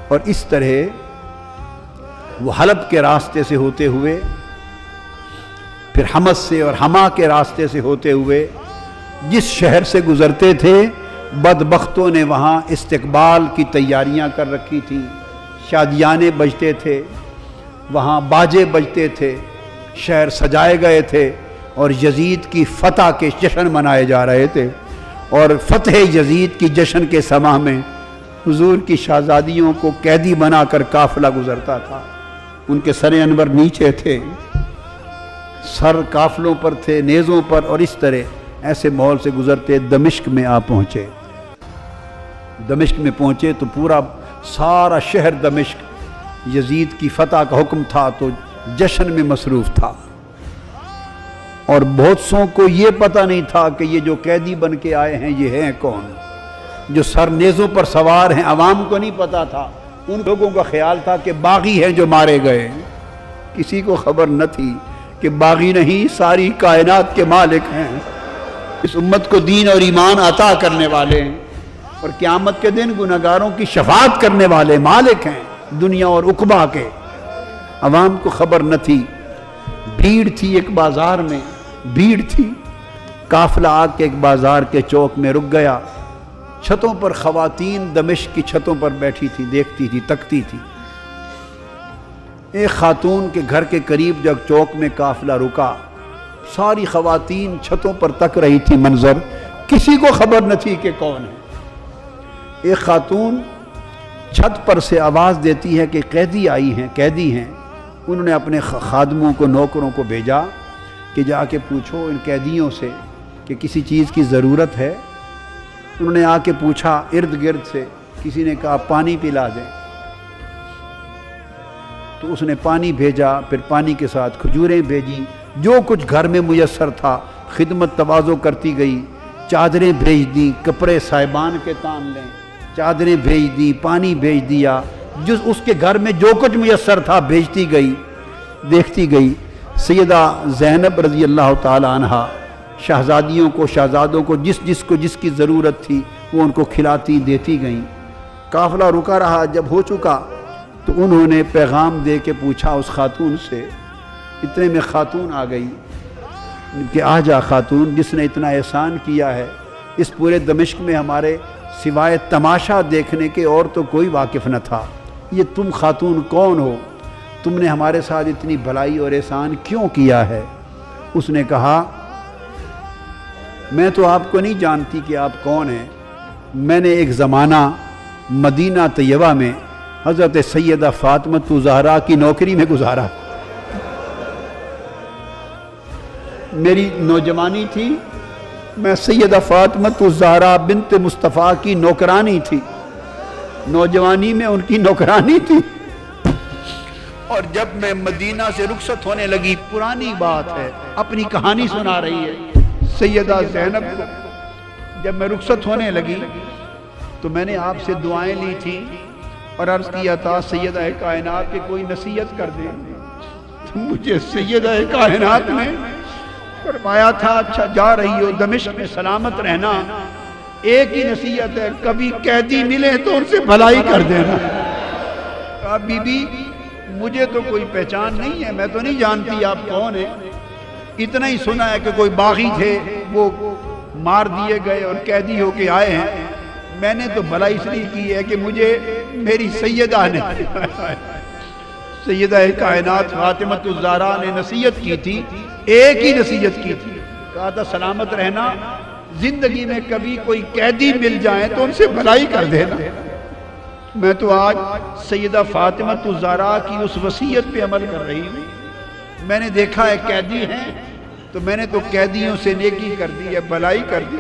اور اس طرح وہ حلب کے راستے سے ہوتے ہوئے، پھر حمص سے اور حما کے راستے سے ہوتے ہوئے جس شہر سے گزرتے تھے، بدبختوں نے وہاں استقبال کی تیاریاں کر رکھی تھی، شادیانے بجتے تھے، وہاں باجے بجتے تھے، شہر سجائے گئے تھے اور یزید کی فتح کے جشن منائے جا رہے تھے۔ اور فتح یزید کی جشن کے سماں میں حضور کی شہزادیوں کو قیدی بنا کر قافلہ گزرتا تھا، ان کے سر انور نیچے تھے، سر قافلوں پر تھے، نیزوں پر، اور اس طرح ایسے ماحول سے گزرتے دمشق میں آ پہنچے۔ دمشق میں پہنچے تو پورا سارا شہر دمشق یزید کی فتح کا حکم تھا تو جشن میں مصروف تھا، اور بہت سوں کو یہ پتہ نہیں تھا کہ یہ جو قیدی بن کے آئے ہیں یہ ہیں کون، جو سر نیزوں پر سوار ہیں عوام کو نہیں پتہ تھا، ان لوگوں کا خیال تھا کہ باغی ہیں جو مارے گئے، کسی کو خبر نہ تھی کہ باغی نہیں، ساری کائنات کے مالک ہیں، اس امت کو دین اور ایمان عطا کرنے والے ہیں، اور قیامت کے دن گنہگاروں کی شفاعت کرنے والے مالک ہیں دنیا اور عقبہ کے۔ عوام کو خبر نہ تھی، بھیڑ تھی ایک بازار میں، بھیڑ تھی، قافلہ آ کے ایک بازار کے چوک میں رک گیا، چھتوں پر خواتین دمشق کی چھتوں پر بیٹھی تھی، دیکھتی تھی، تکتی تھی۔ ایک خاتون کے گھر کے قریب جب چوک میں قافلہ رکا، ساری خواتین چھتوں پر تک رہی تھی منظر، کسی کو خبر نہ تھی کہ کون ہے۔ ایک خاتون چھت پر سے آواز دیتی ہے کہ قیدی آئی ہیں، قیدی ہیں۔ انہوں نے اپنے خادموں کو، نوکروں کو بھیجا کہ جا کے پوچھو ان قیدیوں سے کہ کسی چیز کی ضرورت ہے۔ انہوں نے آ کے پوچھا ارد گرد سے، کسی نے کہا پانی پلا دیں، تو اس نے پانی بھیجا، پھر پانی کے ساتھ کھجوریں بھیجی، جو کچھ گھر میں میسر تھا، خدمت تواضع کرتی گئی، چادریں بھیج دیں، کپڑے صاحبان کے تان لیں، چادریں بھیج دی، پانی بھیج دیا، جس اس کے گھر میں جو کچھ میسر تھا بھیجتی گئی، دیکھتی گئی۔ سیدہ زینب رضی اللہ تعالی عنہ شہزادیوں کو، شہزادوں کو جس کی ضرورت تھی وہ ان کو کھلاتی دیتی گئیں۔ قافلہ رکا رہا، جب ہو چکا تو انہوں نے پیغام دے کے پوچھا اس خاتون سے، اتنے میں خاتون آ گئی کہ آ جا خاتون، جس نے اتنا احسان کیا ہے، اس پورے دمشق میں ہمارے سوائے تماشا دیکھنے کے اور تو کوئی واقف نہ تھا، یہ تم خاتون کون ہو؟ تم نے ہمارے ساتھ اتنی بھلائی اور احسان کیوں کیا ہے؟ اس نے کہا میں تو آپ کو نہیں جانتی کہ آپ کون ہیں، میں نے ایک زمانہ مدینہ طیبہ میں حضرت سیدہ فاطمہ الزہرا کی نوکری میں گزارا، میری نوجوانی تھی، میں سیدہ فاطمہ الزہرا بنت مصطفیٰ کی نوکرانی تھی، نوجوانی میں ان کی نوکرانی تھی، اور جب میں مدینہ سے رخصت ہونے لگی، پرانی بات ہے، اپنی کہانی سنا رہی ہے سیدہ زینب کو، جب میں رخصت ہونے لگی تو میں نے آپ سے دعائیں لی تھی اور عرض کیا تھا سیدہ کائنات کے کوئی نصیحت کر دیں، تو مجھے سیدہ کائنات نے فرمایا تھا اچھا جا رہی ہو دمشق میں سلامت رہنا، ایک ہی نصیحت ہے، کبھی قیدی ملے تو ان سے بھلائی کر دینا۔ کہا بی بی مجھے تو کوئی پہچان نہیں ہے، میں تو نہیں جانتی آپ کون ہیں، اتنا ہی سنا ہے کہ کوئی باغی تھے وہ مار دیے گئے اور قیدی ہو کے آئے ہیں، میں نے تو بھلائی اس لیے کی ہے کہ مجھے میری سیدہ نے، سیدہ کائنات فاطمہ الزہرا نے نصیحت کی تھی، ایک ہی نصیحت کی تھی، کہا تھا سلامت رہنا، زندگی میں کبھی کوئی قیدی مل جائیں تو ان سے بھلائی کر دینا۔ میں تو آج سیدہ فاطمہ الزہرا کی اس وصیت پہ عمل کر رہی ہوں، میں نے دیکھا ہے قیدی ہیں تو میں نے تو قیدیوں سے نیکی کر دی ہے، بھلائی کر دی۔